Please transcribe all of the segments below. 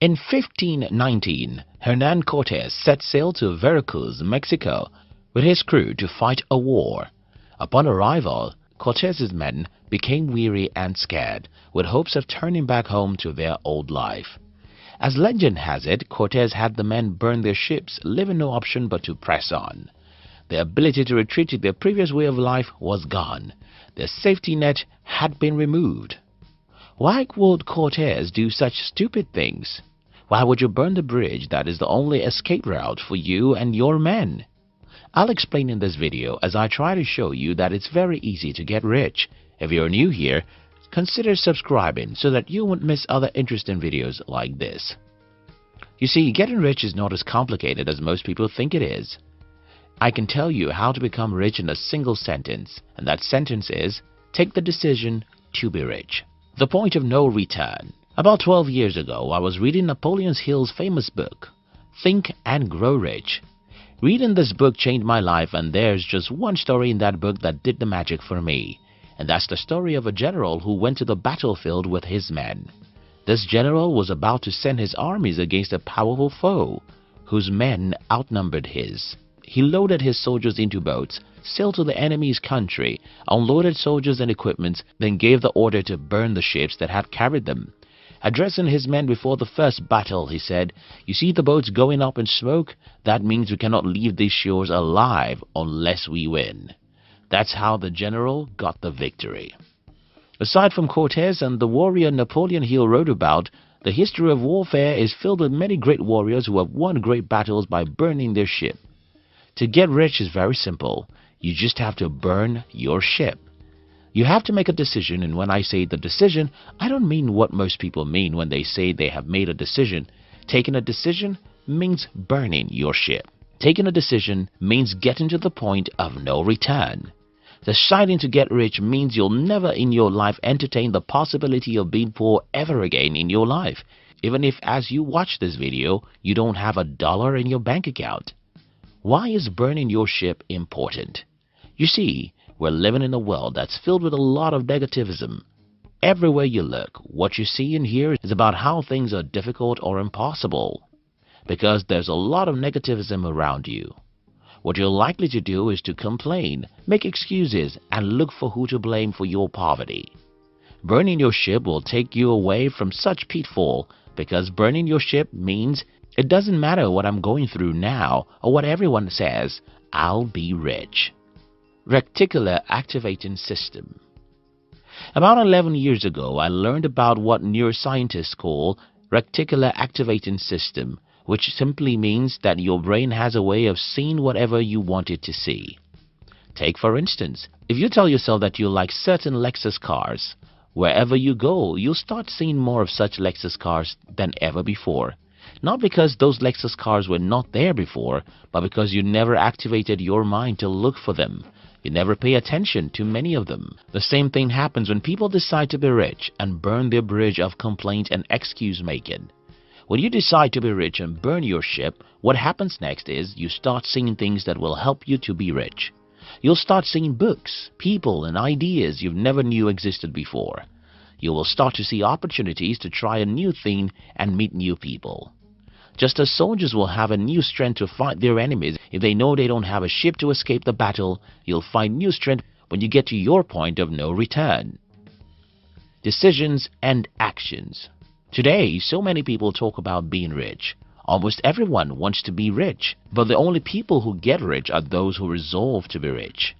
In 1519, Hernan Cortes set sail to Veracruz, Mexico, with his crew to fight a war. Upon arrival, Cortes's men became weary and scared, with hopes of turning back home to their old life. As legend has it, Cortes had the men burn their ships, leaving no option but to press on. Their ability to retreat to their previous way of life was gone. Their safety net had been removed. Why would Cortes do such stupid things? Why would you burn the bridge that is the only escape route for you and your men? I'll explain in this video as I try to show you that it's very easy to get rich. If you're new here, consider subscribing so that you won't miss other interesting videos like this. You see, getting rich is not as complicated as most people think it is. I can tell you how to become rich in a single sentence, and that sentence is, take the decision to be rich. The point of no return. About 12 years ago, I was reading Napoleon Hill's famous book, Think and Grow Rich. Reading this book changed my life, and there's just one story in that book that did the magic for me. And that's the story of a general who went to the battlefield with his men. This general was about to send his armies against a powerful foe, whose men outnumbered his. He loaded his soldiers into boats, sailed to the enemy's country, unloaded soldiers and equipment, then gave the order to burn the ships that had carried them. Addressing his men before the first battle, he said, "You see the boats going up in smoke? That means we cannot leave these shores alive unless we win." That's how the general got the victory. Aside from Cortes and the warrior Napoleon Hill wrote about, the history of warfare is filled with many great warriors who have won great battles by burning their ship. To get rich is very simple. You just have to burn your ship. You have to make a decision, and when I say the decision, I don't mean what most people mean when they say they have made a decision. Taking a decision means burning your ship. Taking a decision means getting to the point of no return. Deciding to get rich means you'll never in your life entertain the possibility of being poor ever again in your life, even if as you watch this video, you don't have $1 in your bank account. Why is burning your ship important? You see, we're living in a world that's filled with a lot of negativism. Everywhere you look, what you see and hear is about how things are difficult or impossible, because there's a lot of negativism around you. What you're likely to do is to complain, make excuses, and look for who to blame for your poverty. Burning your ship will take you away from such pitfall, because burning your ship means it doesn't matter what I'm going through now or what everyone says, I'll be rich. Reticular activating system. About 11 years ago, I learned about what neuroscientists call reticular activating system, which simply means that your brain has a way of seeing whatever you want it to see. Take for instance, if you tell yourself that you like certain Lexus cars, wherever you go, you'll start seeing more of such Lexus cars than ever before. Not because those Lexus cars were not there before, but because you never activated your mind to look for them. You never pay attention to many of them. The same thing happens when people decide to be rich and burn their bridge of complaint and excuse making. When you decide to be rich and burn your ship, what happens next is you start seeing things that will help you to be rich. You'll start seeing books, people, and ideas you never knew existed before. You will start to see opportunities to try a new thing and meet new people. Just as soldiers will have a new strength to fight their enemies if they know they don't have a ship to escape the battle, you'll find new strength when you get to your point of no return. Decisions and actions. Today, so many people talk about being rich. Almost everyone wants to be rich, but the only people who get rich are those who resolve to be rich.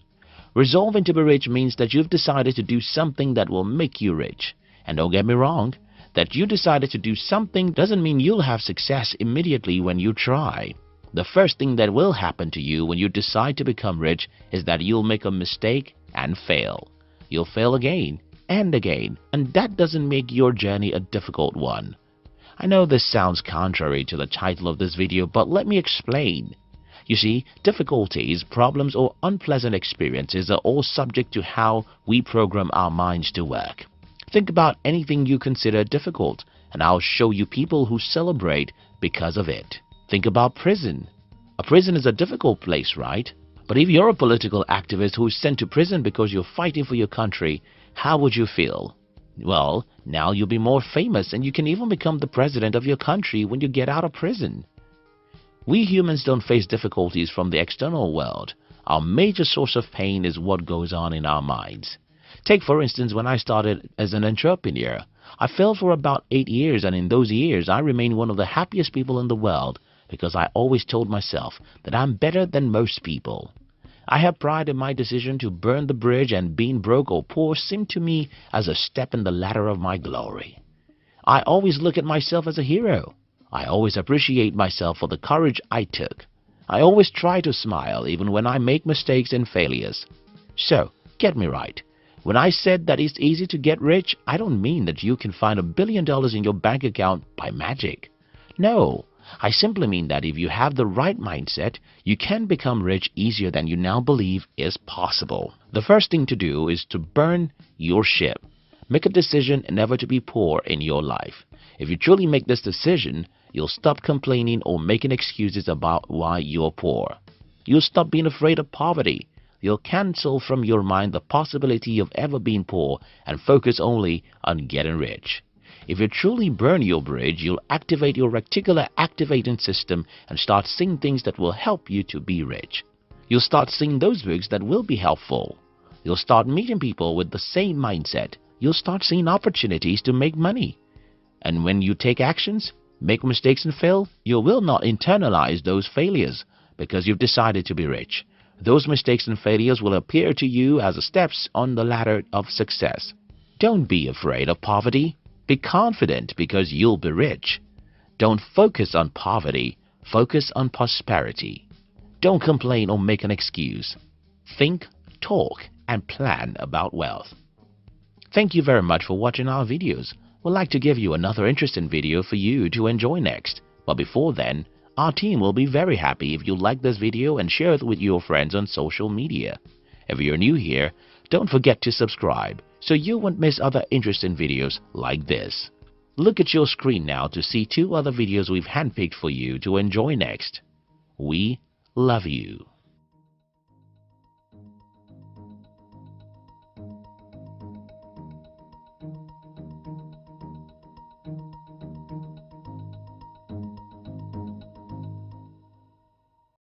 Resolving to be rich means that you've decided to do something that will make you rich. And don't get me wrong, that you decided to do something doesn't mean you'll have success immediately when you try. The first thing that will happen to you when you decide to become rich is that you'll make a mistake and fail. You'll fail again and again, and that doesn't make your journey a difficult one. I know this sounds contrary to the title of this video, but let me explain. You see, difficulties, problems, or unpleasant experiences are all subject to how we program our minds to work. Think about anything you consider difficult, and I'll show you people who celebrate because of it. Think about prison. A prison is a difficult place, right? But if you're a political activist who is sent to prison because you're fighting for your country, how would you feel? Well, Now you'll be more famous and you can even become the president of your country when you get out of prison. We humans don't face difficulties from the external world. Our major source of pain is what goes on in our minds. Take for instance when I started as an entrepreneur. I failed for about 8 years, and in those years I remained one of the happiest people in the world because I always told myself that I'm better than most people. I have pride in my decision to burn the bridge, and being broke or poor seemed to me as a step in the ladder of my glory. I always look at myself as a hero. I always appreciate myself for the courage I took. I always try to smile even when I make mistakes and failures. So, get me right. When I said that it's easy to get rich, I don't mean that you can find $1 billion in your bank account by magic. No, I simply mean that if you have the right mindset, you can become rich easier than you now believe is possible. The first thing to do is to burn your ship. Make a decision never to be poor in your life. If you truly make this decision, you'll stop complaining or making excuses about why you're poor. You'll stop being afraid of poverty. You'll cancel from your mind the possibility of ever being poor and focus only on getting rich. If you truly burn your bridge, you'll activate your reticular activating system and start seeing things that will help you to be rich. You'll start seeing those books that will be helpful. You'll start meeting people with the same mindset. You'll start seeing opportunities to make money. And when you take actions, make mistakes and fail, you will not internalize those failures because you've decided to be rich. Those mistakes and failures will appear to you as steps on the ladder of success. Don't be afraid of poverty. Be confident because you'll be rich. Don't focus on poverty. Focus on prosperity. Don't complain or make an excuse. Think, talk, and plan about wealth. Thank you very much for watching our videos. We'd like to give you another interesting video for you to enjoy next. But before then, our team will be very happy if you like this video and share it with your friends on social media. If you're new here, don't forget to subscribe so you won't miss other interesting videos like this. Look at your screen now to see 2 other videos we've handpicked for you to enjoy next. We love you.